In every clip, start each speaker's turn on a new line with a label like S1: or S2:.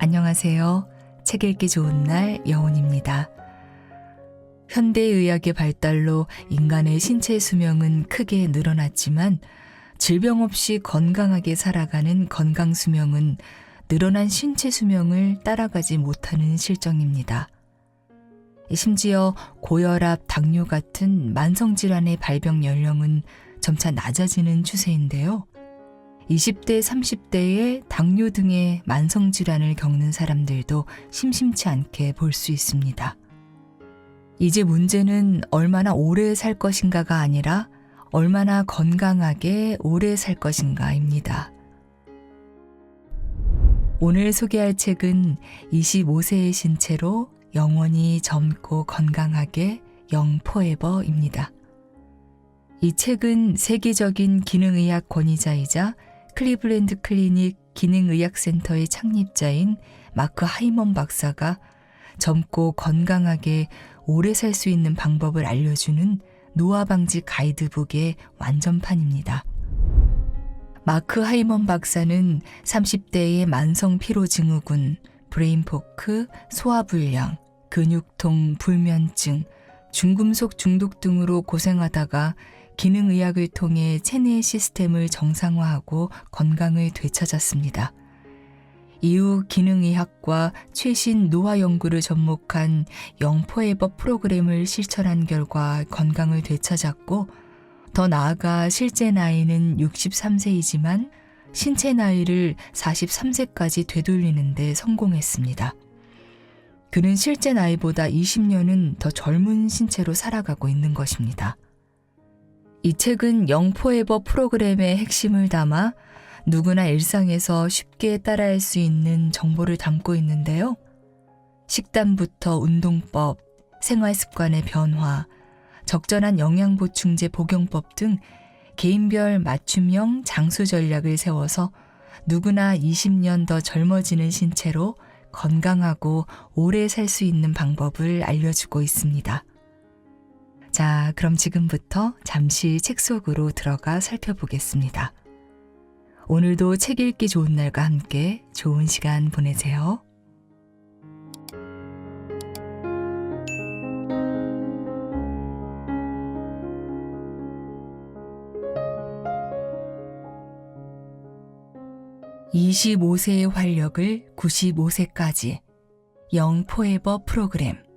S1: 안녕하세요. 책 읽기 좋은 날 여운입니다. 현대의학의 발달로 인간의 신체 수명은 크게 늘어났지만 질병 없이 건강하게 살아가는 건강 수명은 늘어난 신체 수명을 따라가지 못하는 실정입니다. 심지어 고혈압, 당뇨 같은 만성질환의 발병 연령은 점차 낮아지는 추세인데요. 20대, 30대의 당뇨 등의 만성질환을 겪는 사람들도 심심치 않게 볼 수 있습니다. 이제 문제는 얼마나 오래 살 것인가가 아니라 얼마나 건강하게 오래 살 것인가입니다. 오늘 소개할 책은 25세의 신체로 영원히 젊고 건강하게 영포에버입니다. 이 책은 세계적인 기능의학 권위자이자 클리블랜드 클리닉 기능의학센터의 창립자인 마크 하이먼 박사가 젊고 건강하게 오래 살 수 있는 방법을 알려주는 노화 방지 가이드북의 완전판입니다. 마크 하이먼 박사는 30대의 만성 피로 증후군, 브레인포크, 소화불량, 근육통, 불면증, 중금속 중독 등으로 고생하다가 기능의학을 통해 체내 시스템을 정상화하고 건강을 되찾았습니다. 이후 기능의학과 최신 노화 연구를 접목한 영포에버 프로그램을 실천한 결과 건강을 되찾았고, 더 나아가 실제 나이는 63세이지만 신체 나이를 43세까지 되돌리는 데 성공했습니다. 그는 실제 나이보다 20년은 더 젊은 신체로 살아가고 있는 것입니다. 이 책은 영포에버 프로그램의 핵심을 담아 누구나 일상에서 쉽게 따라할 수 있는 정보를 담고 있는데요. 식단부터 운동법, 생활습관의 변화, 적절한 영양보충제 복용법 등 개인별 맞춤형 장수 전략을 세워서 누구나 20년 더 젊어지는 신체로 건강하고 오래 살 수 있는 방법을 알려주고 있습니다. 자, 그럼 지금부터 잠시 책 속으로 들어가 살펴보겠습니다. 오늘도 책 읽기 좋은 날과 함께 좋은 시간 보내세요. (25세의 활력을 95세까지) 영포에버 프로그램.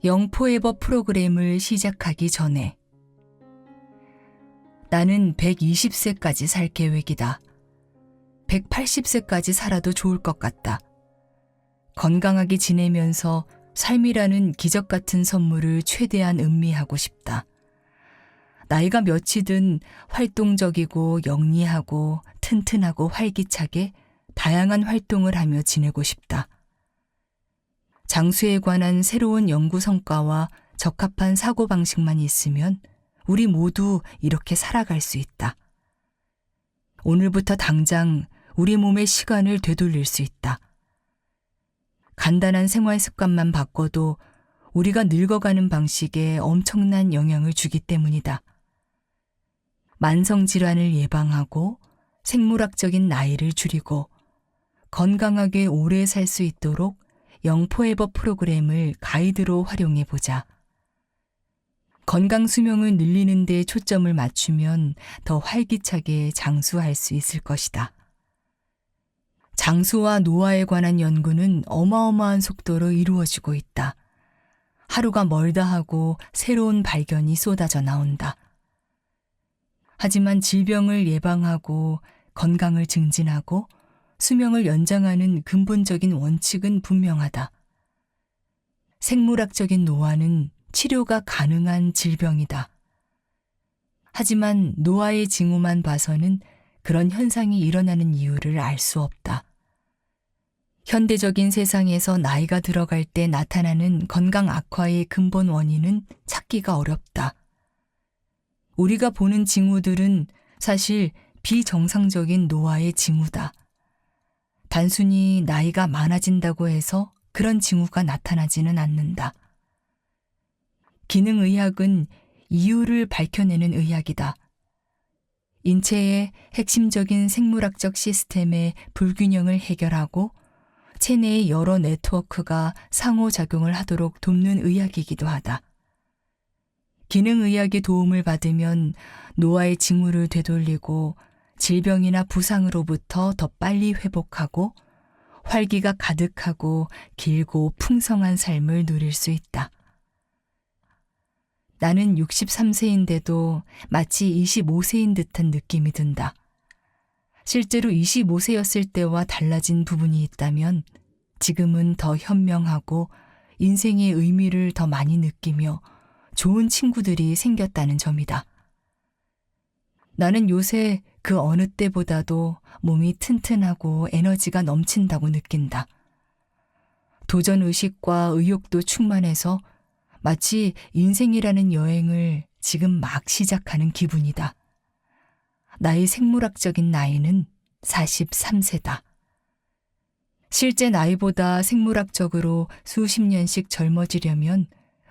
S1: 영포에버 프로그램을 시작하기 전에 나는 120세까지 살 계획이다. 180세까지 살아도 좋을 것 같다. 건강하게 지내면서 삶이라는 기적 같은 선물을 최대한 음미하고 싶다. 나이가 몇이든 활동적이고 영리하고 튼튼하고 활기차게 다양한 활동을 하며 지내고 싶다. 장수에 관한 새로운 연구 성과와 적합한 사고방식만 있으면 우리 모두 이렇게 살아갈 수 있다. 오늘부터 당장 우리 몸의 시간을 되돌릴 수 있다. 간단한 생활 습관만 바꿔도 우리가 늙어가는 방식에 엄청난 영향을 주기 때문이다. 만성질환을 예방하고 생물학적인 나이를 줄이고 건강하게 오래 살 수 있도록 영포에버 프로그램을 가이드로 활용해 보자. 건강 수명을 늘리는 데 초점을 맞추면 더 활기차게 장수할 수 있을 것이다. 장수와 노화에 관한 연구는 어마어마한 속도로 이루어지고 있다. 하루가 멀다 하고 새로운 발견이 쏟아져 나온다. 하지만 질병을 예방하고 건강을 증진하고 수명을 연장하는 근본적인 원칙은 분명하다. 생물학적인 노화는 치료가 가능한 질병이다. 하지만 노화의 징후만 봐서는 그런 현상이 일어나는 이유를 알 수 없다. 현대적인 세상에서 나이가 들어갈 때 나타나는 건강 악화의 근본 원인은 찾기가 어렵다. 우리가 보는 징후들은 사실 비정상적인 노화의 징후다. 단순히 나이가 많아진다고 해서 그런 징후가 나타나지는 않는다. 기능의학은 이유를 밝혀내는 의학이다. 인체의 핵심적인 생물학적 시스템의 불균형을 해결하고 체내의 여러 네트워크가 상호작용을 하도록 돕는 의학이기도 하다. 기능의학의 도움을 받으면 노화의 징후를 되돌리고 질병이나 부상으로부터 더 빨리 회복하고 활기가 가득하고 길고 풍성한 삶을 누릴 수 있다. 나는 63세인데도 마치 25세인 듯한 느낌이 든다. 실제로 25세였을 때와 달라진 부분이 있다면 지금은 더 현명하고 인생의 의미를 더 많이 느끼며 좋은 친구들이 생겼다는 점이다. 나는 요새 그 어느 때보다도 몸이 튼튼하고 에너지가 넘친다고 느낀다. 도전의식과 의욕도 충만해서 마치 인생이라는 여행을 지금 막 시작하는 기분이다. 나의 생물학적인 나이는 43세다. 실제 나이보다 생물학적으로 수십 년씩 젊어지려면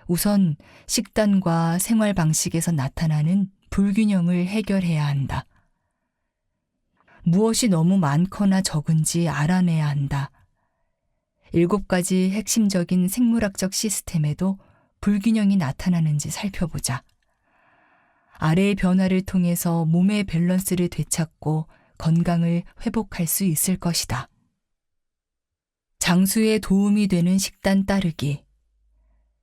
S1: 우선 식단과 생활 방식에서 나타나는 불균형을 해결해야 한다. 무엇이 너무 많거나 적은지 알아내야 한다. 7가지 핵심적인 생물학적 시스템에도 불균형이 나타나는지 살펴보자. 아래의 변화를 통해서 몸의 밸런스를 되찾고 건강을 회복할 수 있을 것이다. 장수에 도움이 되는 식단 따르기,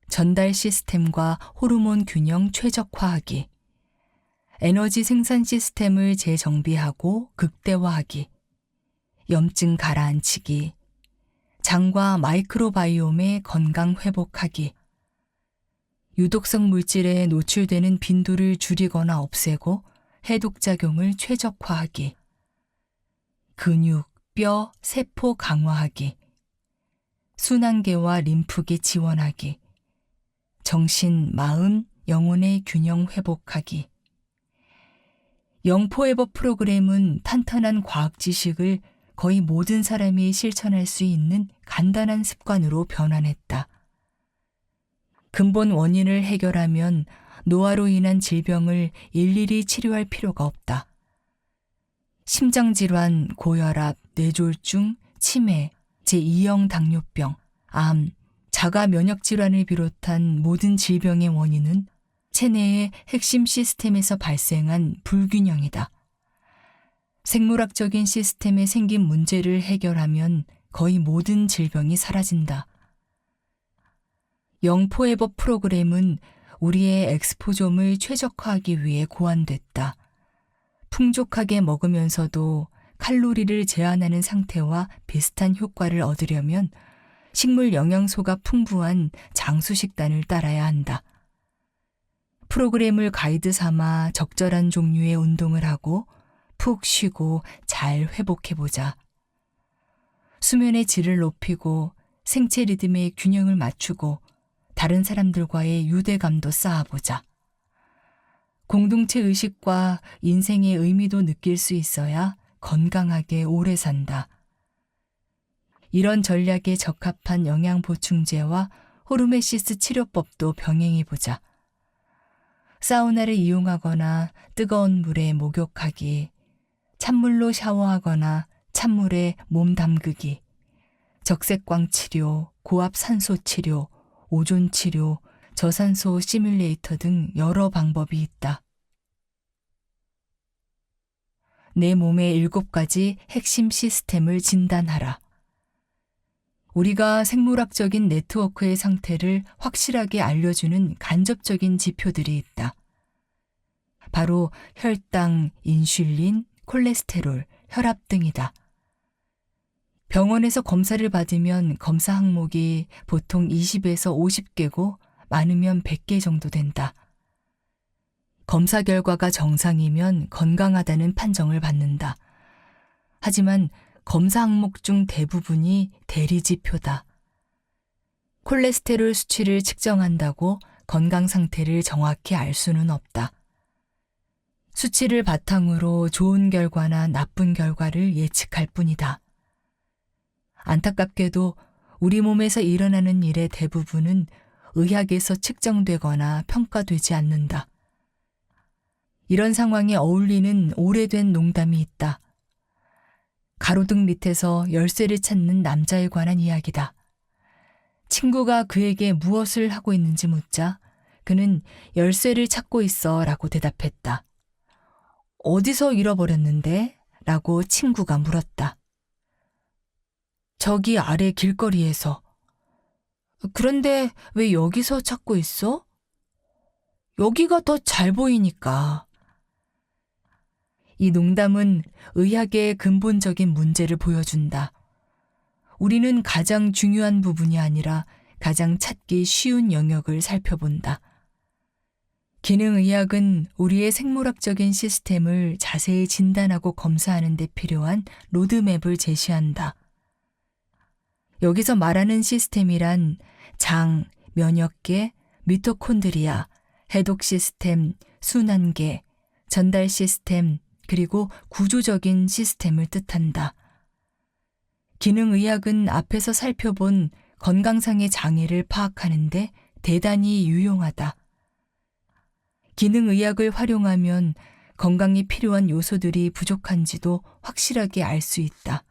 S1: 전달 시스템과 호르몬 균형 최적화하기, 에너지 생산 시스템을 재정비하고 극대화하기, 염증 가라앉히기, 장과 마이크로바이옴의 건강 회복하기, 유독성 물질에 노출되는 빈도를 줄이거나 없애고 해독작용을 최적화하기, 근육, 뼈, 세포 강화하기, 순환계와 림프계 지원하기, 정신, 마음, 영혼의 균형 회복하기. 영포에버 프로그램은 탄탄한 과학 지식을 거의 모든 사람이 실천할 수 있는 간단한 습관으로 변환했다. 근본 원인을 해결하면 노화로 인한 질병을 일일이 치료할 필요가 없다. 심장질환, 고혈압, 뇌졸중, 치매, 제2형 당뇨병, 암, 자가 면역질환을 비롯한 모든 질병의 원인은 체내의 핵심 시스템에서 발생한 불균형이다. 생물학적인 시스템에 생긴 문제를 해결하면 거의 모든 질병이 사라진다. 영포에버 프로그램은 우리의 엑스포좀을 최적화하기 위해 고안됐다. 풍족하게 먹으면서도 칼로리를 제한하는 상태와 비슷한 효과를 얻으려면 식물 영양소가 풍부한 장수 식단을 따라야 한다. 프로그램을 가이드 삼아 적절한 종류의 운동을 하고 푹 쉬고 잘 회복해보자. 수면의 질을 높이고 생체 리듬의 균형을 맞추고 다른 사람들과의 유대감도 쌓아보자. 공동체 의식과 인생의 의미도 느낄 수 있어야 건강하게 오래 산다. 이런 전략에 적합한 영양 보충제와 호르메시스 치료법도 병행해보자. 사우나를 이용하거나 뜨거운 물에 목욕하기, 찬물로 샤워하거나 찬물에 몸 담그기, 적색광 치료, 고압 산소 치료, 오존 치료, 저산소 시뮬레이터 등 여러 방법이 있다. 내 몸의 7가지 핵심 시스템을 진단하라. 우리가 생물학적인 네트워크의 상태를 확실하게 알려주는 간접적인 지표들이 있다. 바로 혈당, 인슐린, 콜레스테롤, 혈압 등이다. 병원에서 검사를 받으면 검사 항목이 보통 20에서 50개고 많으면 100개 정도 된다. 검사 결과가 정상이면 건강하다는 판정을 받는다. 하지만 검사 항목 중 대부분이 대리지표다. 콜레스테롤 수치를 측정한다고 건강 상태를 정확히 알 수는 없다. 수치를 바탕으로 좋은 결과나 나쁜 결과를 예측할 뿐이다. 안타깝게도 우리 몸에서 일어나는 일의 대부분은 의학에서 측정되거나 평가되지 않는다. 이런 상황에 어울리는 오래된 농담이 있다. 가로등 밑에서 열쇠를 찾는 남자에 관한 이야기다. 친구가 그에게 무엇을 하고 있는지 묻자 그는 열쇠를 찾고 있어 라고 대답했다. 어디서 잃어버렸는데? 라고 친구가 물었다. 저기 아래 길거리에서. 그런데 왜 여기서 찾고 있어? 여기가 더 잘 보이니까. 이 농담은 의학의 근본적인 문제를 보여준다. 우리는 가장 중요한 부분이 아니라 가장 찾기 쉬운 영역을 살펴본다. 기능의학은 우리의 생물학적인 시스템을 자세히 진단하고 검사하는 데 필요한 로드맵을 제시한다. 여기서 말하는 시스템이란 장, 면역계, 미토콘드리아, 해독 시스템, 순환계, 전달 시스템, 그리고 구조적인 시스템을 뜻한다. 기능의학은 앞에서 살펴본 건강상의 장애를 파악하는데 대단히 유용하다. 기능의학을 활용하면 건강에 필요한 요소들이 부족한지도 확실하게 알 수 있다.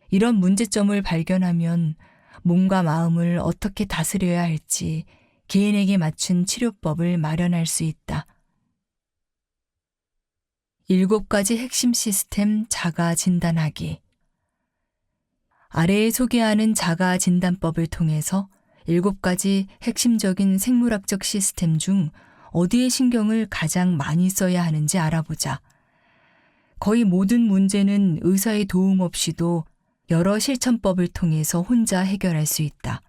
S1: 이런 문제점을 발견하면 몸과 마음을 어떻게 다스려야 할지 개인에게 맞춘 치료법을 마련할 수 있다. 7가지 핵심 시스템 자가 진단하기. 아래에 소개하는 자가 진단법을 통해서 7가지 핵심적인 생물학적 시스템 중 어디에 신경을 가장 많이 써야 하는지 알아보자. 거의 모든 문제는 의사의 도움 없이도 여러 실천법을 통해서 혼자 해결할 수 있다.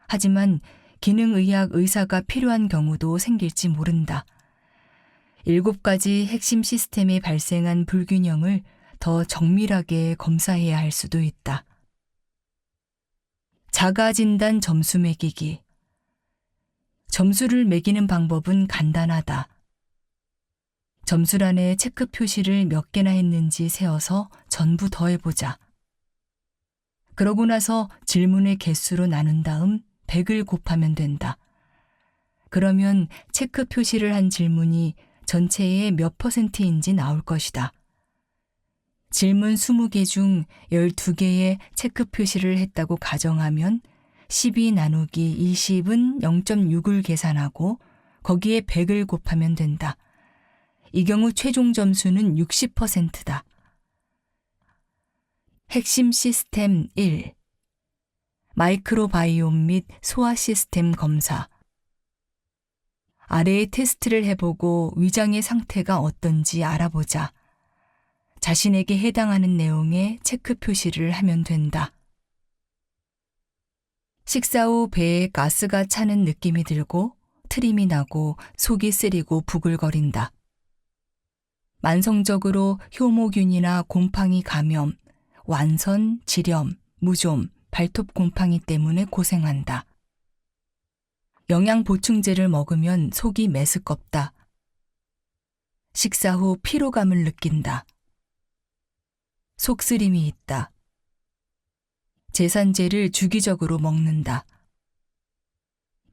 S1: 하지만 기능의학 의사가 필요한 경우도 생길지 모른다. 7가지 핵심 시스템에 발생한 불균형을 더 정밀하게 검사해야 할 수도 있다. 자가진단 점수 매기기. 점수를 매기는 방법은 간단하다. 점수란에 체크 표시를 몇 개나 했는지 세어서 전부 더해보자. 그러고 나서 질문의 개수로 나눈 다음 100을 곱하면 된다. 그러면 체크 표시를 한 질문이 전체의 몇 %인지 나올 것이다. 질문 20개 중 12개의 체크 표시를 했다고 가정하면 12 나누기 20은 0.6을 계산하고 거기에 100을 곱하면 된다. 이 경우 최종 점수는 60%다. 핵심 시스템 1. 마이크로바이옴 및 소화 시스템 검사. 아래의 테스트를 해보고 위장의 상태가 어떤지 알아보자. 자신에게 해당하는 내용에 체크 표시를 하면 된다. 식사 후 배에 가스가 차는 느낌이 들고 트림이 나고 속이 쓰리고 부글거린다. 만성적으로 효모균이나 곰팡이 감염, 완선, 지렴, 무좀, 발톱 곰팡이 때문에 고생한다. 영양 보충제를 먹으면 속이 메스껍다. 식사 후 피로감을 느낀다. 속쓰림이 있다. 제산제를 주기적으로 먹는다.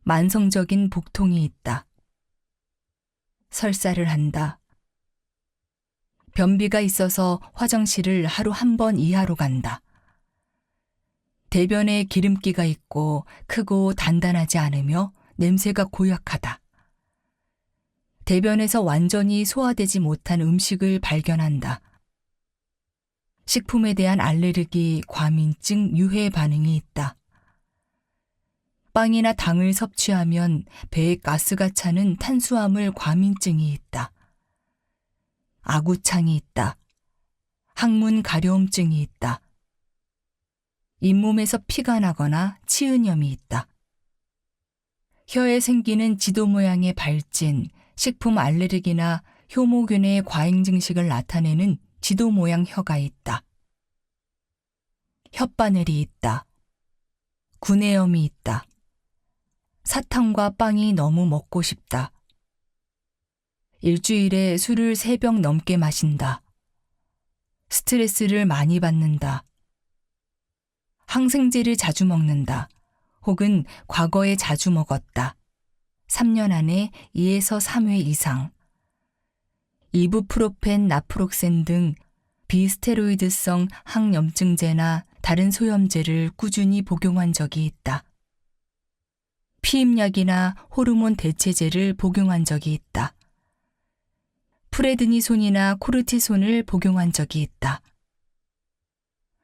S1: 만성적인 복통이 있다. 설사를 한다. 변비가 있어서 화장실을 하루 1번 이하로 간다. 대변에 기름기가 있고 크고 단단하지 않으며 냄새가 고약하다. 대변에서 완전히 소화되지 못한 음식을 발견한다. 식품에 대한 알레르기, 과민증, 유해 반응이 있다. 빵이나 당을 섭취하면 배에 가스가 차는 탄수화물 과민증이 있다. 아구창이 있다. 항문 가려움증이 있다. 잇몸에서 피가 나거나 치은염이 있다. 혀에 생기는 지도 모양의 발진, 식품 알레르기나 효모균의 과잉 증식을 나타내는 지도 모양 혀가 있다. 혓바늘이 있다. 구내염이 있다. 사탕과 빵이 너무 먹고 싶다. 일주일에 술을 3병 넘게 마신다. 스트레스를 많이 받는다. 항생제를 자주 먹는다. 혹은 과거에 자주 먹었다. 3년 안에 2에서 3회 이상. 이부프로펜, 나프록센 등 비스테로이드성 항염증제나 다른 소염제를 꾸준히 복용한 적이 있다. 피임약이나 호르몬 대체제를 복용한 적이 있다. 프레드니손이나 코르티손을 복용한 적이 있다.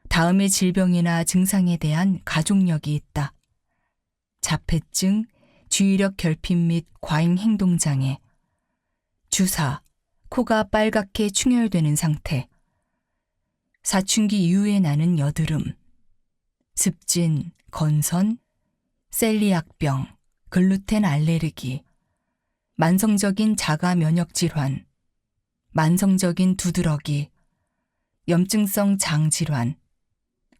S1: 다음의 질병이나 증상에 대한 가족력이 있다. 자폐증, 주의력 결핍 및 과잉 행동장애, 주사, 코가 빨갛게 충혈되는 상태, 사춘기 이후에 나는 여드름, 습진, 건선, 셀리악병, 글루텐 알레르기, 만성적인 자가 면역 질환, 만성적인 두드러기, 염증성 장질환,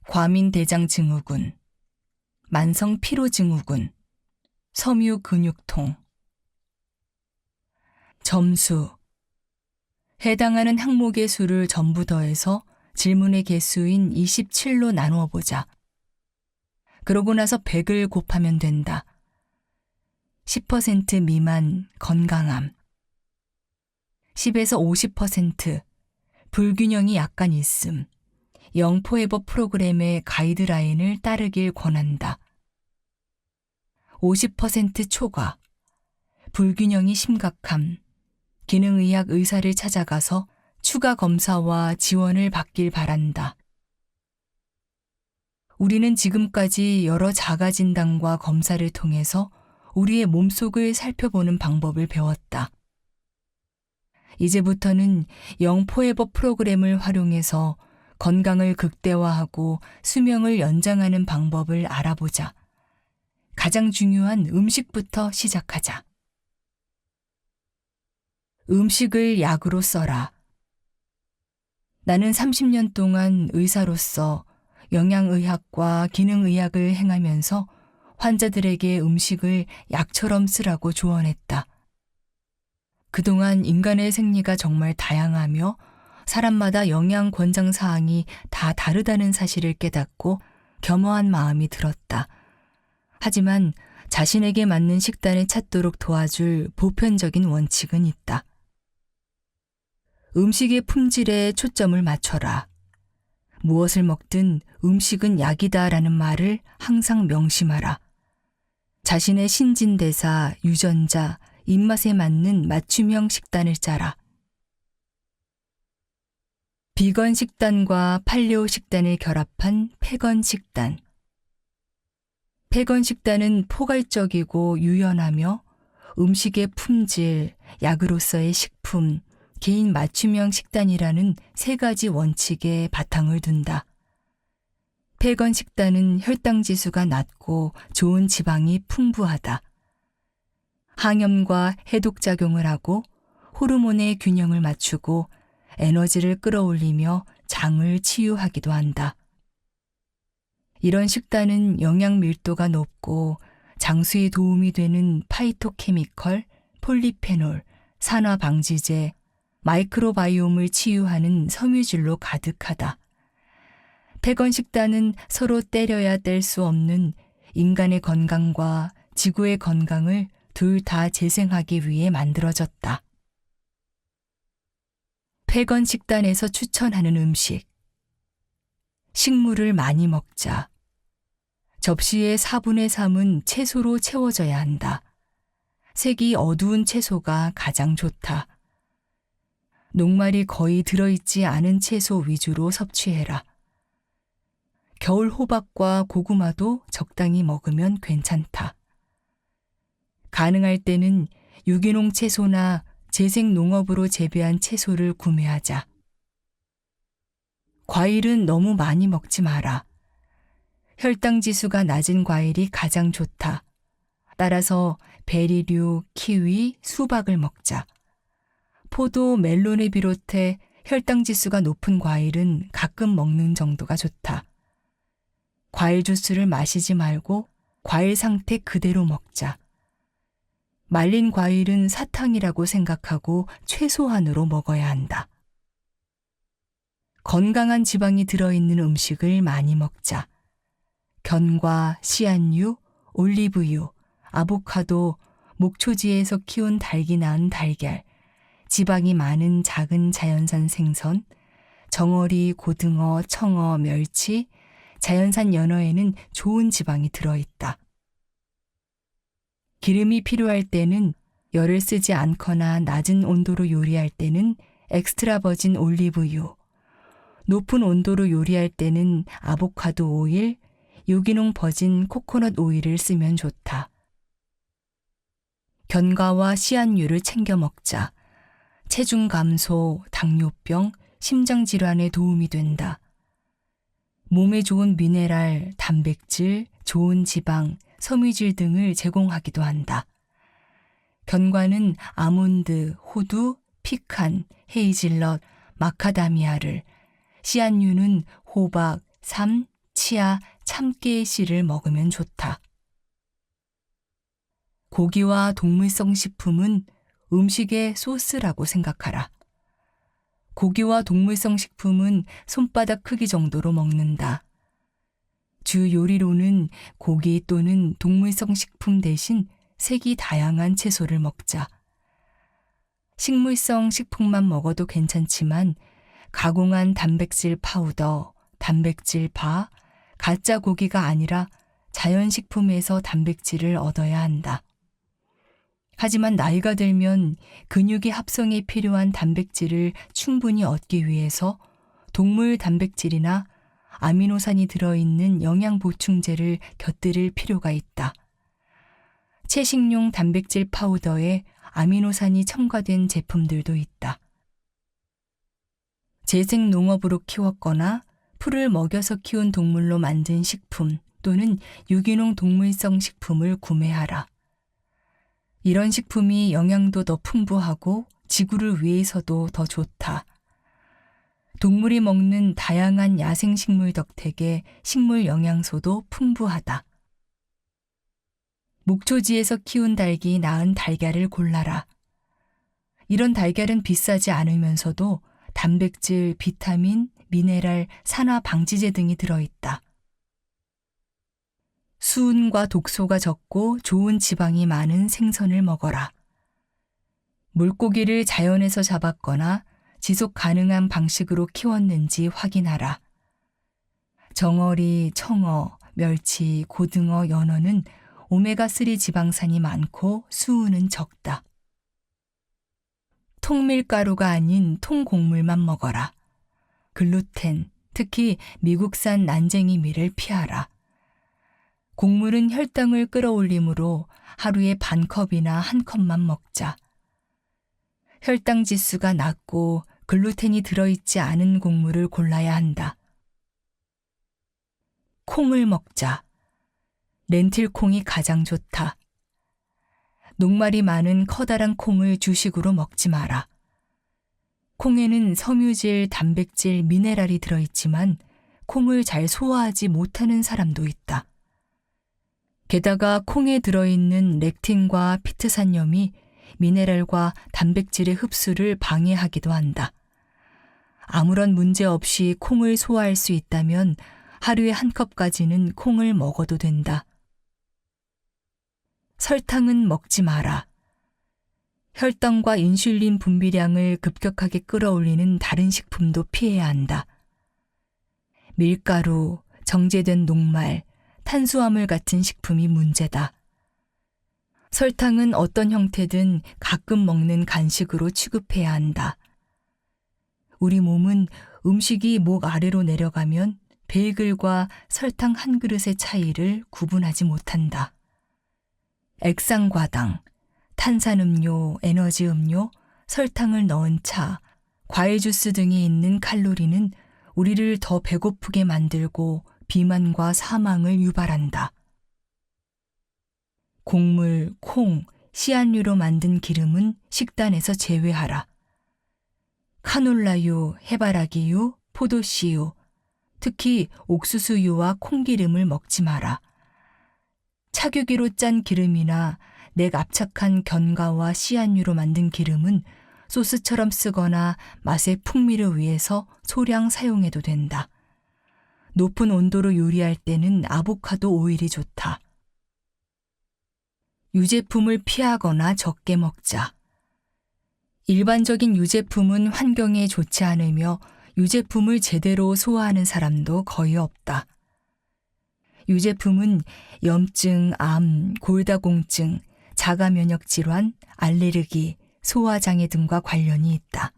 S1: 과민대장증후군, 만성 피로증후군, 섬유 근육통. 점수. 해당하는 항목의 수를 전부 더해서 질문의 개수인 27로 나누어 보자. 그러고 나서 100을 곱하면 된다. 10% 미만 건강함. 10에서 50% 불균형이 약간 있음. 영포에버 프로그램의 가이드라인을 따르길 권한다. 50% 초과. 불균형이 심각함. 기능의학 의사를 찾아가서 추가 검사와 지원을 받길 바란다. 우리는 지금까지 여러 자가진단과 검사를 통해서 우리의 몸속을 살펴보는 방법을 배웠다. 이제부터는 영포에버 프로그램을 활용해서 건강을 극대화하고 수명을 연장하는 방법을 알아보자. 가장 중요한 음식부터 시작하자. 음식을 약으로 써라. 나는 30년 동안 의사로서 영양의학과 기능의학을 행하면서 환자들에게 음식을 약처럼 쓰라고 조언했다. 그동안 인간의 생리가 정말 다양하며 사람마다 영양 권장 사항이 다 다르다는 사실을 깨닫고 겸허한 마음이 들었다. 하지만 자신에게 맞는 식단을 찾도록 도와줄 보편적인 원칙은 있다. 음식의 품질에 초점을 맞춰라. 무엇을 먹든 음식은 약이다라는 말을 항상 명심하라. 자신의 신진대사, 유전자, 입맛에 맞는 맞춤형 식단을 짜라. 비건 식단과 팔레오 식단을 결합한 패건 식단. 패건 식단은 포괄적이고 유연하며 음식의 품질, 약으로서의 식품, 개인 맞춤형 식단이라는 세 가지 원칙에 바탕을 둔다. 패건 식단은 혈당 지수가 낮고 좋은 지방이 풍부하다. 항염과 해독작용을 하고 호르몬의 균형을 맞추고 에너지를 끌어올리며 장을 치유하기도 한다. 이런 식단은 영양 밀도가 높고 장수에 도움이 되는 파이토케미컬, 폴리페놀, 산화 방지제, 마이크로바이옴을 치유하는 섬유질로 가득하다. 패건 식단은 서로 때려야 뗄 수 없는 인간의 건강과 지구의 건강을 둘 다 재생하기 위해 만들어졌다. 패건 식단에서 추천하는 음식. 식물을 많이 먹자. 접시의 4분의 3은 채소로 채워져야 한다. 색이 어두운 채소가 가장 좋다. 녹말이 거의 들어있지 않은 채소 위주로 섭취해라. 겨울 호박과 고구마도 적당히 먹으면 괜찮다. 가능할 때는 유기농 채소나 재생 농업으로 재배한 채소를 구매하자. 과일은 너무 많이 먹지 마라. 혈당 지수가 낮은 과일이 가장 좋다. 따라서 베리류, 키위, 수박을 먹자. 포도, 멜론을 비롯해 혈당 지수가 높은 과일은 가끔 먹는 정도가 좋다. 과일 주스를 마시지 말고 과일 상태 그대로 먹자. 말린 과일은 사탕이라고 생각하고 최소한으로 먹어야 한다. 건강한 지방이 들어있는 음식을 많이 먹자. 견과, 씨앗류, 올리브유, 아보카도, 목초지에서 키운 닭이 낳은 달걀, 지방이 많은 작은 자연산 생선, 정어리, 고등어, 청어, 멸치, 자연산 연어에는 좋은 지방이 들어있다. 기름이 필요할 때는 열을 쓰지 않거나 낮은 온도로 요리할 때는 엑스트라 버진 올리브유, 높은 온도로 요리할 때는 아보카도 오일, 유기농 버진 코코넛 오일을 쓰면 좋다. 견과와 씨앗류를 챙겨 먹자. 체중 감소, 당뇨병, 심장질환에 도움이 된다. 몸에 좋은 미네랄, 단백질, 좋은 지방, 섬유질 등을 제공하기도 한다. 견과는 아몬드, 호두, 피칸, 헤이즐넛, 마카다미아를, 씨앗류는 호박, 삶, 치아, 참깨의 씨를 먹으면 좋다. 고기와 동물성 식품은 음식의 소스라고 생각하라. 고기와 동물성 식품은 손바닥 크기 정도로 먹는다. 주 요리로는 고기 또는 동물성 식품 대신 색이 다양한 채소를 먹자. 식물성 식품만 먹어도 괜찮지만 가공한 단백질 파우더, 단백질 바, 가짜 고기가 아니라 자연식품에서 단백질을 얻어야 한다. 하지만 나이가 들면 근육의 합성에 필요한 단백질을 충분히 얻기 위해서 동물 단백질이나 아미노산이 들어있는 영양보충제를 곁들일 필요가 있다. 채식용 단백질 파우더에 아미노산이 첨가된 제품들도 있다. 재생 농업으로 키웠거나 풀을 먹여서 키운 동물로 만든 식품 또는 유기농 동물성 식품을 구매하라. 이런 식품이 영양도 더 풍부하고 지구를 위해서도 더 좋다. 동물이 먹는 다양한 야생식물 덕택에 식물 영양소도 풍부하다. 목초지에서 키운 닭이 낳은 달걀을 골라라. 이런 달걀은 비싸지 않으면서도 단백질, 비타민, 미네랄, 산화 방지제 등이 들어있다. 수은과 독소가 적고 좋은 지방이 많은 생선을 먹어라. 물고기를 자연에서 잡았거나 지속 가능한 방식으로 키웠는지 확인하라. 정어리, 청어, 멸치, 고등어, 연어는 오메가3 지방산이 많고 수은은 적다. 통밀가루가 아닌 통곡물만 먹어라. 글루텐, 특히 미국산 난쟁이 밀을 피하라. 곡물은 혈당을 끌어올리므로 하루에 반 컵이나 한 컵만 먹자. 혈당 지수가 낮고 글루텐이 들어있지 않은 곡물을 골라야 한다. 콩을 먹자. 렌틸콩이 가장 좋다. 녹말이 많은 커다란 콩을 주식으로 먹지 마라. 콩에는 섬유질, 단백질, 미네랄이 들어있지만 콩을 잘 소화하지 못하는 사람도 있다. 게다가 콩에 들어있는 렉틴과 피트산염이 미네랄과 단백질의 흡수를 방해하기도 한다. 아무런 문제 없이 콩을 소화할 수 있다면 하루에 한 컵까지는 콩을 먹어도 된다. 설탕은 먹지 마라. 혈당과 인슐린 분비량을 급격하게 끌어올리는 다른 식품도 피해야 한다. 밀가루, 정제된 녹말, 탄수화물 같은 식품이 문제다. 설탕은 어떤 형태든 가끔 먹는 간식으로 취급해야 한다. 우리 몸은 음식이 목 아래로 내려가면 베이글과 설탕 한 그릇의 차이를 구분하지 못한다. 액상과당, 탄산음료, 에너지음료, 설탕을 넣은 차, 과일 주스 등에 있는 칼로리는 우리를 더 배고프게 만들고 비만과 사망을 유발한다. 곡물, 콩, 씨앗류로 만든 기름은 식단에서 제외하라. 카놀라유, 해바라기유, 포도씨유, 특히 옥수수유와 콩기름을 먹지 마라. 차규기로 짠 기름이나 냉압착한 견과와 씨앗류로 만든 기름은 소스처럼 쓰거나 맛의 풍미를 위해서 소량 사용해도 된다. 높은 온도로 요리할 때는 아보카도 오일이 좋다. 유제품을 피하거나 적게 먹자. 일반적인 유제품은 환경에 좋지 않으며 유제품을 제대로 소화하는 사람도 거의 없다. 유제품은 염증, 암, 골다공증, 자가면역 질환, 알레르기, 소화장애 등과 관련이 있다.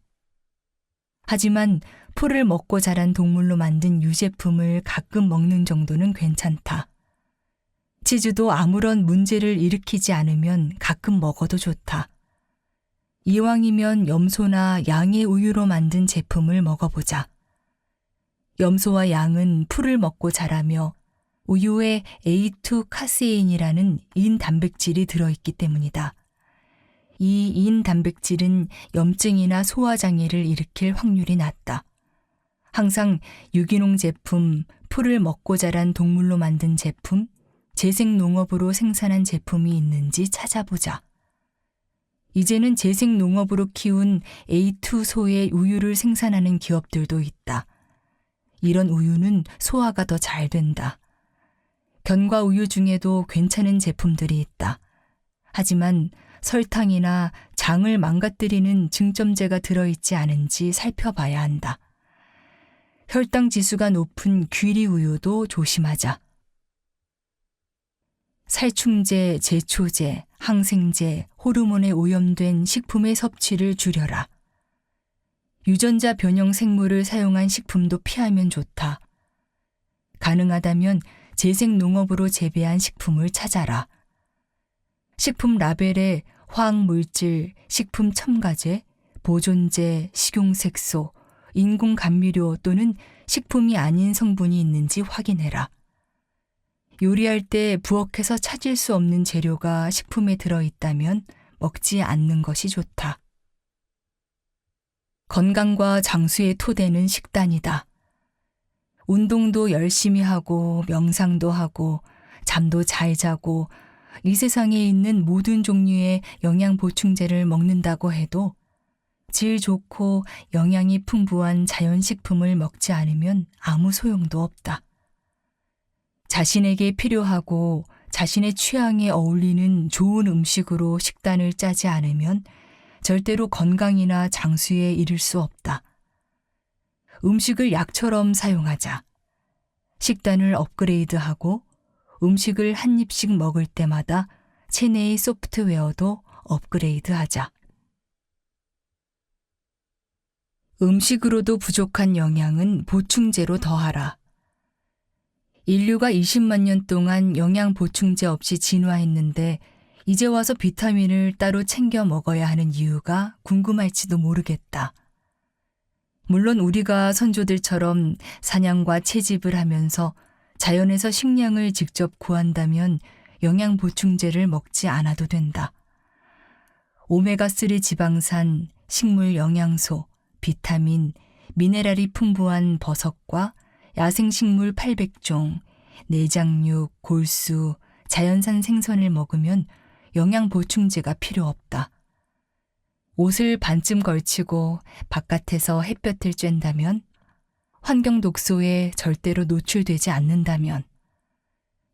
S1: 하지만 풀을 먹고 자란 동물로 만든 유제품을 가끔 먹는 정도는 괜찮다. 치즈도 아무런 문제를 일으키지 않으면 가끔 먹어도 좋다. 이왕이면 염소나 양의 우유로 만든 제품을 먹어보자. 염소와 양은 풀을 먹고 자라며 우유에 A2 카세인이라는 인 단백질이 들어있기 때문이다. 이 인 단백질은 염증이나 소화장애를 일으킬 확률이 낮다. 항상 유기농 제품, 풀을 먹고 자란 동물로 만든 제품, 재생농업으로 생산한 제품이 있는지 찾아보자. 이제는 재생농업으로 키운 A2 소의 우유를 생산하는 기업들도 있다. 이런 우유는 소화가 더 잘 된다. 견과 우유 중에도 괜찮은 제품들이 있다. 하지만 설탕이나 장을 망가뜨리는 증점제가 들어있지 않은지 살펴봐야 한다. 혈당 지수가 높은 귀리 우유도 조심하자. 살충제, 제초제, 항생제, 호르몬에 오염된 식품의 섭취를 줄여라. 유전자 변형 생물을 사용한 식품도 피하면 좋다. 가능하다면 재생농업으로 재배한 식품을 찾아라. 식품 라벨에 화학물질, 식품 첨가제, 보존제, 식용색소, 인공감미료 또는 식품이 아닌 성분이 있는지 확인해라. 요리할 때 부엌에서 찾을 수 없는 재료가 식품에 들어있다면 먹지 않는 것이 좋다. 건강과 장수의 토대는 식단이다. 운동도 열심히 하고 명상도 하고 잠도 잘 자고 이 세상에 있는 모든 종류의 영양 보충제를 먹는다고 해도 질 좋고 영양이 풍부한 자연식품을 먹지 않으면 아무 소용도 없다. 자신에게 필요하고 자신의 취향에 어울리는 좋은 음식으로 식단을 짜지 않으면 절대로 건강이나 장수에 이를 수 없다. 음식을 약처럼 사용하자. 식단을 업그레이드하고 음식을 한 입씩 먹을 때마다 체내의 소프트웨어도 업그레이드하자. 음식으로도 부족한 영양은 보충제로 더하라. 인류가 20만 년 동안 영양 보충제 없이 진화했는데 이제 와서 비타민을 따로 챙겨 먹어야 하는 이유가 궁금할지도 모르겠다. 물론 우리가 선조들처럼 사냥과 채집을 하면서 자연에서 식량을 직접 구한다면 영양 보충제를 먹지 않아도 된다. 오메가3 지방산, 식물 영양소, 비타민, 미네랄이 풍부한 버섯과 야생식물 800종, 내장육, 골수, 자연산 생선을 먹으면 영양 보충제가 필요 없다. 옷을 반쯤 걸치고 바깥에서 햇볕을 쬐다면, 환경 독소에 절대로 노출되지 않는다면,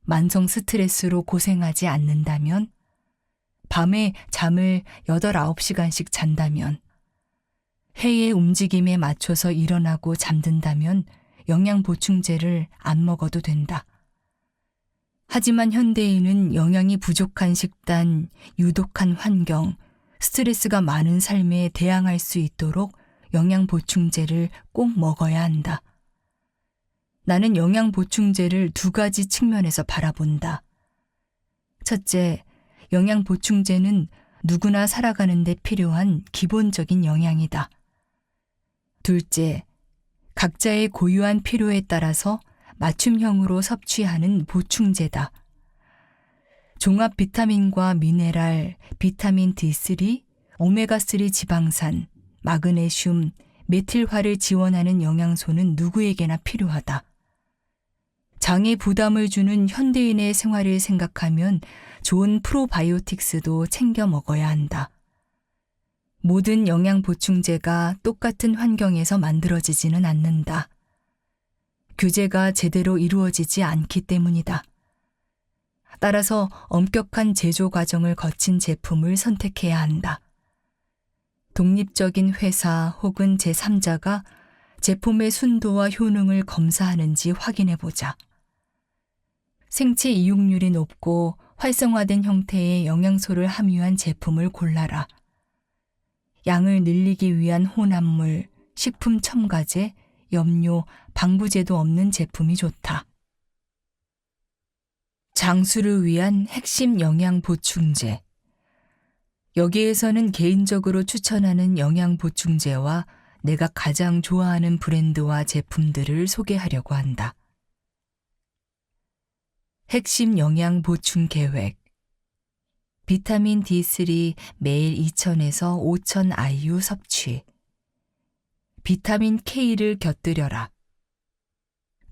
S1: 만성 스트레스로 고생하지 않는다면, 밤에 잠을 8, 9시간씩 잔다면, 해의 움직임에 맞춰서 일어나고 잠든다면 영양 보충제를 안 먹어도 된다. 하지만 현대인은 영양이 부족한 식단, 유독한 환경, 스트레스가 많은 삶에 대항할 수 있도록 영양 보충제를 꼭 먹어야 한다. 나는 영양 보충제를 2가지 측면에서 바라본다. 첫째, 영양 보충제는 누구나 살아가는 데 필요한 기본적인 영양이다. 둘째, 각자의 고유한 필요에 따라서 맞춤형으로 섭취하는 보충제다. 종합 비타민과 미네랄, 비타민 D3, 오메가3 지방산, 마그네슘, 메틸화를 지원하는 영양소는 누구에게나 필요하다. 장에 부담을 주는 현대인의 생활을 생각하면 좋은 프로바이오틱스도 챙겨 먹어야 한다. 모든 영양 보충제가 똑같은 환경에서 만들어지지는 않는다. 규제가 제대로 이루어지지 않기 때문이다. 따라서 엄격한 제조 과정을 거친 제품을 선택해야 한다. 독립적인 회사 혹은 제3자가 제품의 순도와 효능을 검사하는지 확인해 보자. 생체 이용률이 높고 활성화된 형태의 영양소를 함유한 제품을 골라라. 양을 늘리기 위한 혼합물, 식품 첨가제, 염료, 방부제도 없는 제품이 좋다. 장수를 위한 핵심 영양 보충제. 여기에서는 개인적으로 추천하는 영양 보충제와 내가 가장 좋아하는 브랜드와 제품들을 소개하려고 한다. 핵심 영양 보충 계획. 비타민 D3 매일 2000에서 5000 IU 섭취. 비타민 K를 곁들여라.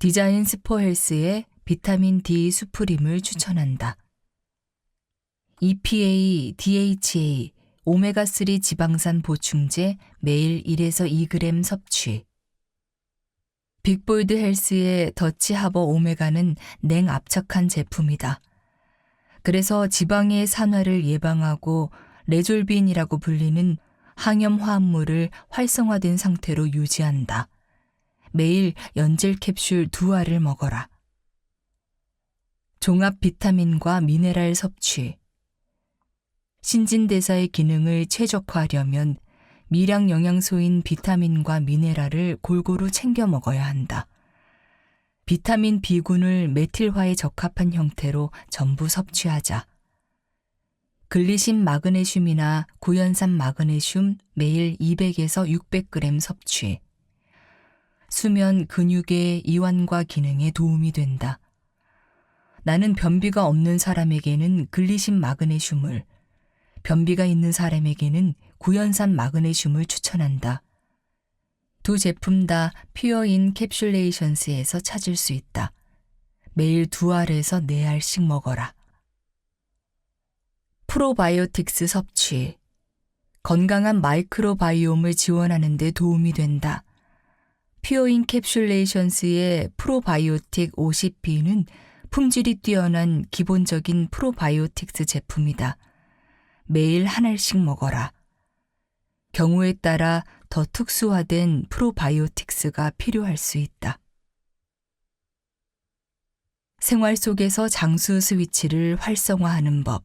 S1: 디자인 스포헬스의 비타민 D 수프림을 추천한다. EPA, DHA, 오메가3 지방산 보충제 매일 1에서 2g 섭취. 빅볼드 헬스의 더치 하버 오메가는 냉압착한 제품이다. 그래서 지방의 산화를 예방하고 레졸빈이라고 불리는 항염 화합물을 활성화된 상태로 유지한다. 매일 연질 캡슐 2알을 먹어라. 종합 비타민과 미네랄 섭취. 신진대사의 기능을 최적화하려면 미량 영양소인 비타민과 미네랄을 골고루 챙겨 먹어야 한다. 비타민 B군을 메틸화에 적합한 형태로 전부 섭취하자. 글리신 마그네슘이나 구연산 마그네슘 매일 200에서 600g 섭취. 수면 근육의 이완과 기능에 도움이 된다. 나는 변비가 없는 사람에게는 글리신 마그네슘을, 변비가 있는 사람에게는 구연산 마그네슘을 추천한다. 두 제품 다 퓨어인 캡슐레이션스에서 찾을 수 있다. 매일 2알에서 4알씩 먹어라. 프로바이오틱스 섭취. 건강한 마이크로바이옴을 지원하는 데 도움이 된다. 퓨어인 캡슐레이션스의 프로바이오틱 50B는 품질이 뛰어난 기본적인 프로바이오틱스 제품이다. 매일 1알씩 먹어라. 경우에 따라 더 특수화된 프로바이오틱스가 필요할 수 있다. 생활 속에서 장수 스위치를 활성화하는 법.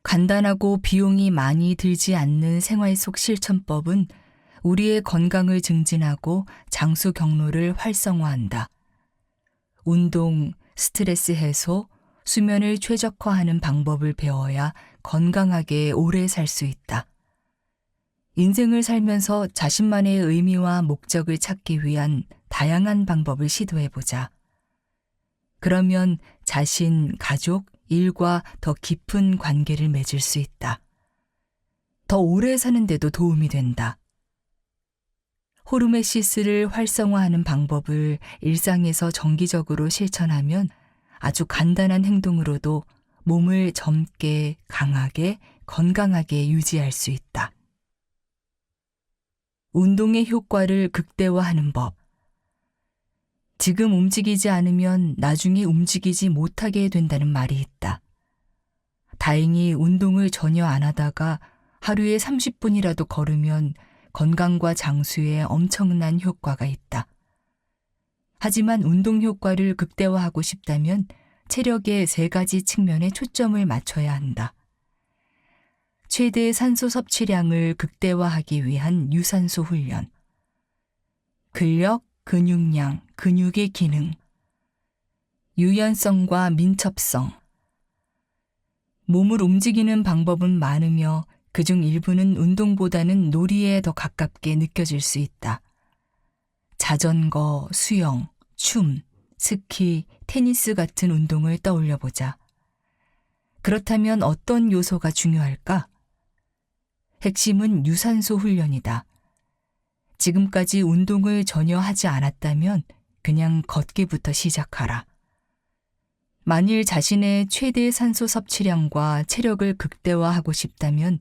S1: 간단하고 비용이 많이 들지 않는 생활 속 실천법은 우리의 건강을 증진하고 장수 경로를 활성화한다. 운동, 스트레스 해소, 수면을 최적화하는 방법을 배워야 건강하게 오래 살 수 있다. 인생을 살면서 자신만의 의미와 목적을 찾기 위한 다양한 방법을 시도해보자. 그러면 자신, 가족, 일과 더 깊은 관계를 맺을 수 있다. 더 오래 사는 데도 도움이 된다. 호르메시스를 활성화하는 방법을 일상에서 정기적으로 실천하면 아주 간단한 행동으로도 몸을 젊게, 강하게, 건강하게 유지할 수 있다. 운동의 효과를 극대화하는 법. 지금 움직이지 않으면 나중에 움직이지 못하게 된다는 말이 있다. 다행히 운동을 전혀 안 하다가 하루에 30분이라도 걸으면 건강과 장수에 엄청난 효과가 있다. 하지만 운동 효과를 극대화하고 싶다면 체력의 3가지 측면에 초점을 맞춰야 한다. 최대 산소 섭취량을 극대화하기 위한 유산소 훈련. 근력, 근육량, 근육의 기능. 유연성과 민첩성. 몸을 움직이는 방법은 많으며 그중 일부는 운동보다는 놀이에 더 가깝게 느껴질 수 있다. 자전거, 수영, 춤, 스키, 테니스 같은 운동을 떠올려 보자. 그렇다면 어떤 요소가 중요할까? 핵심은 유산소 훈련이다. 지금까지 운동을 전혀 하지 않았다면 그냥 걷기부터 시작하라. 만일 자신의 최대 산소 섭취량과 체력을 극대화하고 싶다면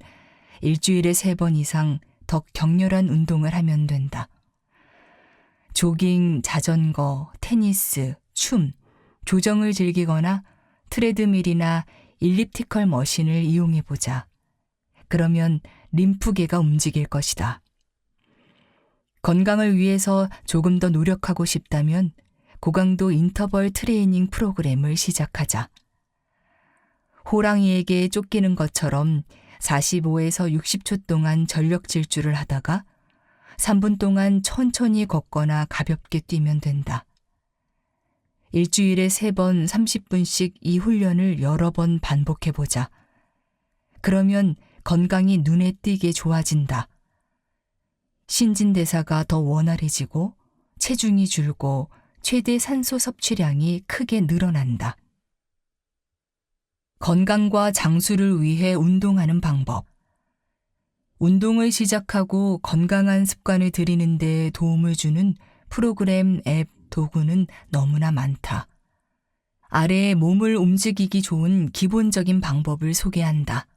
S1: 일주일에 3번 이상 더 격렬한 운동을 하면 된다. 조깅, 자전거, 테니스, 춤, 조정을 즐기거나 트레드밀이나 일리프티컬 머신을 이용해보자. 그러면 림프계가 움직일 것이다. 건강을 위해서 조금 더 노력하고 싶다면 고강도 인터벌 트레이닝 프로그램을 시작하자. 호랑이에게 쫓기는 것처럼 45에서 60초 동안 전력 질주를 하다가 3분 동안 천천히 걷거나 가볍게 뛰면 된다. 일주일에 3번 30분씩 이 훈련을 여러 번 반복해보자. 그러면 건강이 눈에 띄게 좋아진다. 신진대사가 더 원활해지고 체중이 줄고 최대 산소 섭취량이 크게 늘어난다. 건강과 장수를 위해 운동하는 방법. 운동을 시작하고 건강한 습관을 들이는 데 도움을 주는 프로그램, 앱, 도구는 너무나 많다. 아래에 몸을 움직이기 좋은 기본적인 방법을 소개한다.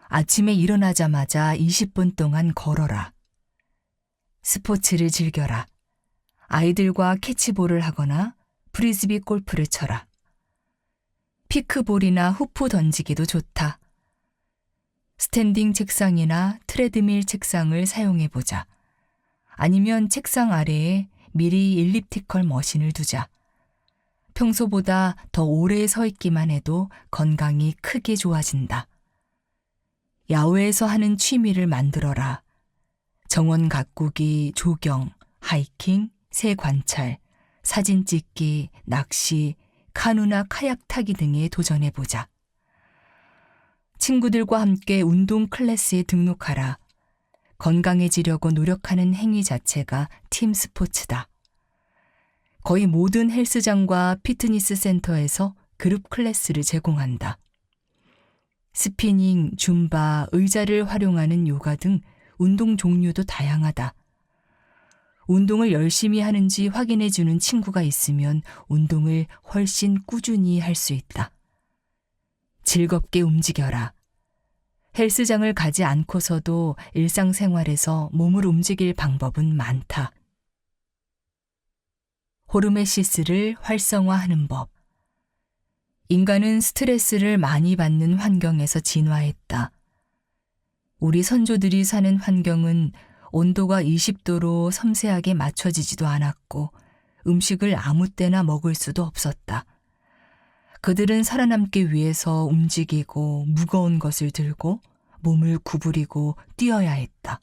S1: 아침에 일어나자마자 20분 동안 걸어라. 스포츠를 즐겨라. 아이들과 캐치볼을 하거나 프리즈비 골프를 쳐라. 피크볼이나 후프 던지기도 좋다. 스탠딩 책상이나 트레드밀 책상을 사용해보자. 아니면 책상 아래에 미리 일리프티컬 머신을 두자. 평소보다 더 오래 서 있기만 해도 건강이 크게 좋아진다. 야외에서 하는 취미를 만들어라. 정원 가꾸기, 조경, 하이킹, 새 관찰, 사진 찍기, 낚시, 카누나 카약 타기 등에 도전해보자. 친구들과 함께 운동 클래스에 등록하라. 건강해지려고 노력하는 행위 자체가 팀 스포츠다. 거의 모든 헬스장과 피트니스 센터에서 그룹 클래스를 제공한다. 스피닝, 줌바, 의자를 활용하는 요가 등 운동 종류도 다양하다. 운동을 열심히 하는지 확인해주는 친구가 있으면 운동을 훨씬 꾸준히 할 수 있다. 즐겁게 움직여라. 헬스장을 가지 않고서도 일상생활에서 몸을 움직일 방법은 많다. 호르메시스를 활성화하는 법. 인간은 스트레스를 많이 받는 환경에서 진화했다. 우리 선조들이 사는 환경은 온도가 20도로 섬세하게 맞춰지지도 않았고 음식을 아무 때나 먹을 수도 없었다. 그들은 살아남기 위해서 움직이고 무거운 것을 들고 몸을 구부리고 뛰어야 했다.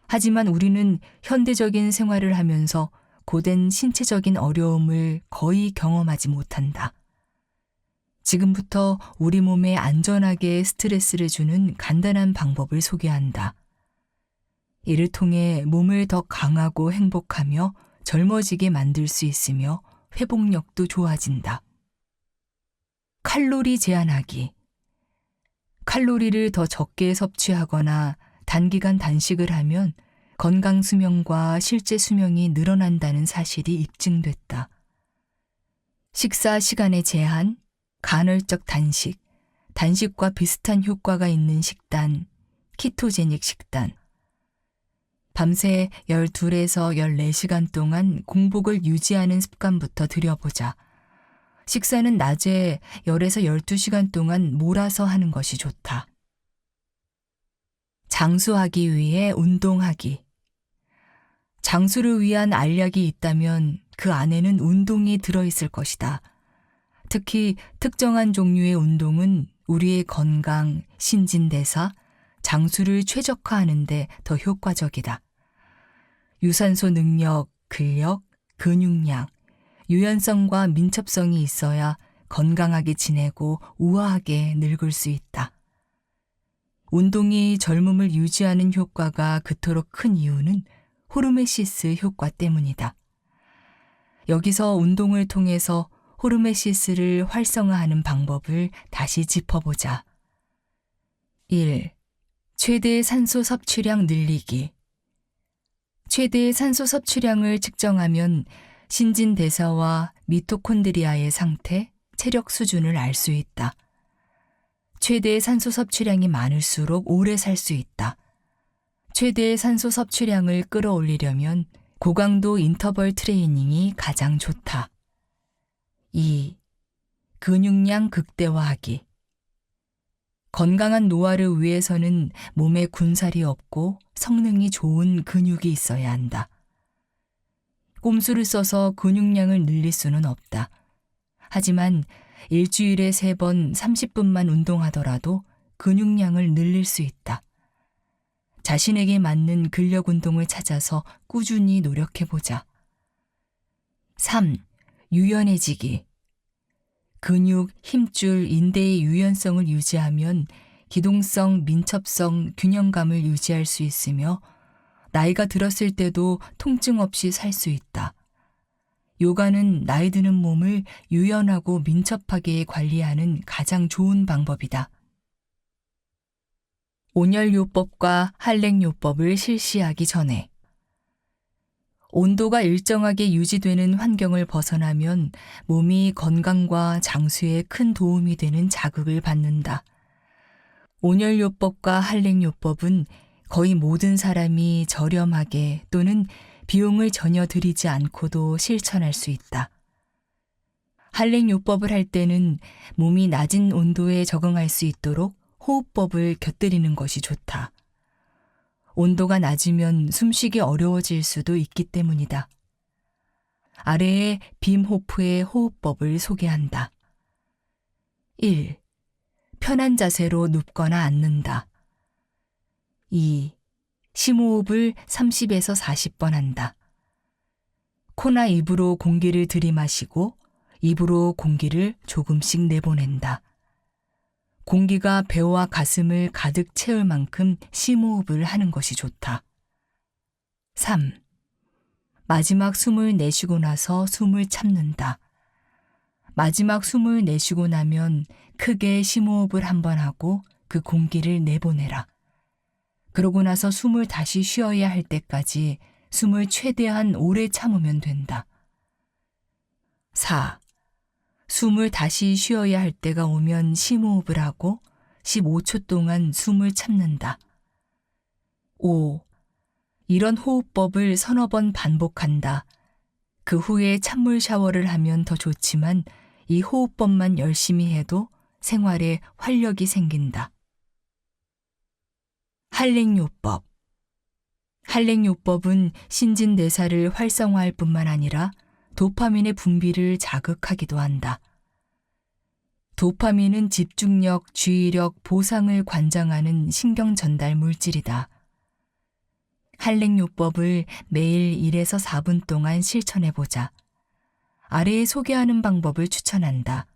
S1: 하지만 우리는 현대적인 생활을 하면서 고된 신체적인 어려움을 거의 경험하지 못한다. 지금부터 우리 몸에 안전하게 스트레스를 주는 간단한 방법을 소개한다. 이를 통해 몸을 더 강하고 행복하며 젊어지게 만들 수 있으며 회복력도 좋아진다. 칼로리 제한하기. 칼로리를 더 적게 섭취하거나 단기간 단식을 하면 건강 수명과 실제 수명이 늘어난다는 사실이 입증됐다. 식사 시간의 제한, 간헐적 단식, 단식과 비슷한 효과가 있는 식단, 키토제닉 식단. 밤새 12에서 14시간 동안 공복을 유지하는 습관부터 들여보자. 식사는 낮에 10에서 12시간 동안 몰아서 하는 것이 좋다. 장수하기 위해 운동하기. 장수를 위한 알약이 있다면 그 안에는 운동이 들어있을 것이다. 특히 특정한 종류의 운동은 우리의 건강, 신진대사, 장수를 최적화하는 데 더 효과적이다. 유산소 능력, 근력, 근육량, 유연성과 민첩성이 있어야 건강하게 지내고 우아하게 늙을 수 있다. 운동이 젊음을 유지하는 효과가 그토록 큰 이유는 호르메시스 효과 때문이다. 여기서 운동을 통해서 호르메시스를 활성화하는 방법을 다시 짚어보자. 1. 최대 산소 섭취량 늘리기. 최대 산소 섭취량을 측정하면 신진대사와 미토콘드리아의 상태, 체력 수준을 알 수 있다. 최대 산소 섭취량이 많을수록 오래 살 수 있다. 최대 산소 섭취량을 끌어올리려면 고강도 인터벌 트레이닝이 가장 좋다. 2. 근육량 극대화하기. 건강한 노화를 위해서는 몸에 군살이 없고 성능이 좋은 근육이 있어야 한다. 꼼수를 써서 근육량을 늘릴 수는 없다. 하지만 일주일에 3번 30분만 운동하더라도 근육량을 늘릴 수 있다. 자신에게 맞는 근력 운동을 찾아서 꾸준히 노력해보자. 3. 유연해지기. 근육, 힘줄, 인대의 유연성을 유지하면 기동성, 민첩성, 균형감을 유지할 수 있으며 나이가 들었을 때도 통증 없이 살 수 있다. 요가는 나이 드는 몸을 유연하고 민첩하게 관리하는 가장 좋은 방법이다. 온열요법과 한랭요법을 실시하기 전에 온도가 일정하게 유지되는 환경을 벗어나면 몸이 건강과 장수에 큰 도움이 되는 자극을 받는다. 온열요법과 한랭요법은 거의 모든 사람이 저렴하게 또는 비용을 전혀 들이지 않고도 실천할 수 있다. 한랭요법을 할 때는 몸이 낮은 온도에 적응할 수 있도록 호흡법을 곁들이는 것이 좋다. 온도가 낮으면 숨쉬기 어려워질 수도 있기 때문이다. 아래에 빔 호프의 호흡법을 소개한다. 1. 편한 자세로 눕거나 앉는다. 2. 심호흡을 30에서 40번 한다. 코나 입으로 공기를 들이마시고 입으로 공기를 조금씩 내보낸다. 공기가 배와 가슴을 가득 채울 만큼 심호흡을 하는 것이 좋다. 3. 마지막 숨을 내쉬고 나서 숨을 참는다. 마지막 숨을 내쉬고 나면 크게 심호흡을 한번 하고 그 공기를 내보내라. 그러고 나서 숨을 다시 쉬어야 할 때까지 숨을 최대한 오래 참으면 된다. 4. 숨을 다시 쉬어야 할 때가 오면 심호흡을 하고 15초 동안 숨을 참는다. 5. 이런 호흡법을 서너 번 반복한다. 그 후에 찬물 샤워를 하면 더 좋지만 이 호흡법만 열심히 해도 생활에 활력이 생긴다. 한랭요법. 한랭요법은 신진대사를 활성화할 뿐만 아니라 도파민의 분비를 자극하기도 한다. 도파민은 집중력, 주의력, 보상을 관장하는 신경 전달 물질이다. 한랭요법을 매일 1에서 4분 동안 실천해보자. 아래에 소개하는 방법을 추천한다.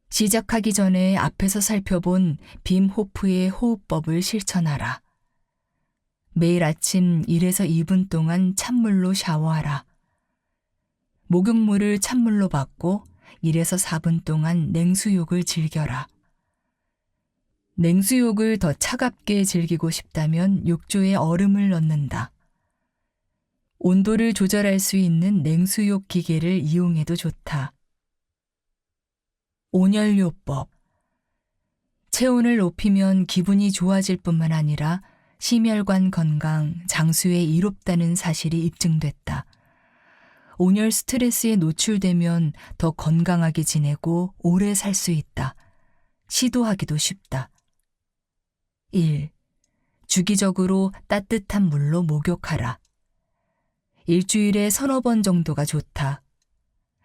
S1: 시작하기 전에 앞에서 살펴본 빔 호프의 호흡법을 실천하라. 매일 아침 1에서 2분 동안 찬물로 샤워하라. 목욕물을 찬물로 받고 1에서 4분 동안 냉수욕을 즐겨라. 냉수욕을 더 차갑게 즐기고 싶다면 욕조에 얼음을 넣는다. 온도를 조절할 수 있는 냉수욕 기계를 이용해도 좋다. 온열요법. 체온을 높이면 기분이 좋아질 뿐만 아니라 심혈관 건강, 장수에 이롭다는 사실이 입증됐다. 온열 스트레스에 노출되면 더 건강하게 지내고 오래 살 수 있다. 시도하기도 쉽다. 1. 주기적으로 따뜻한 물로 목욕하라. 일주일에 서너 번 정도가 좋다.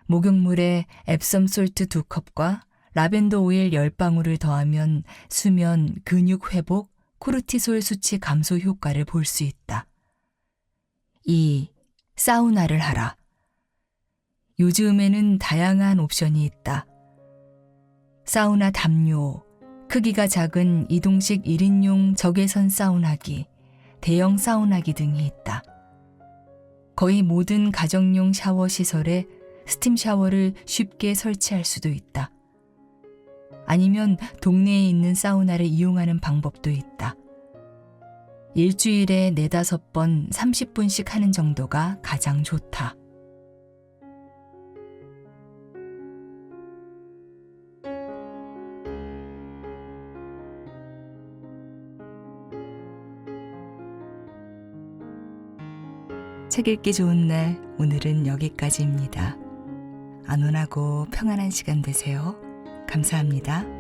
S1: 목욕물에 앱섬 솔트 2컵과 라벤더 오일 10방울을 더하면 수면, 근육 회복, 코르티솔 수치 감소 효과를 볼 수 있다. 2. 사우나를 하라. 요즘에는 다양한 옵션이 있다. 사우나 담요, 크기가 작은 이동식 1인용 적외선 사우나기, 대형 사우나기 등이 있다. 거의 모든 가정용 샤워 시설에 스팀 샤워를 쉽게 설치할 수도 있다. 아니면 동네에 있는 사우나를 이용하는 방법도 있다. 일주일에 4-5번 30분씩 하는 정도가 가장 좋다. 책 읽기 좋은 날, 오늘은 여기까지입니다. 안온하고 평안한 시간 되세요. 감사합니다.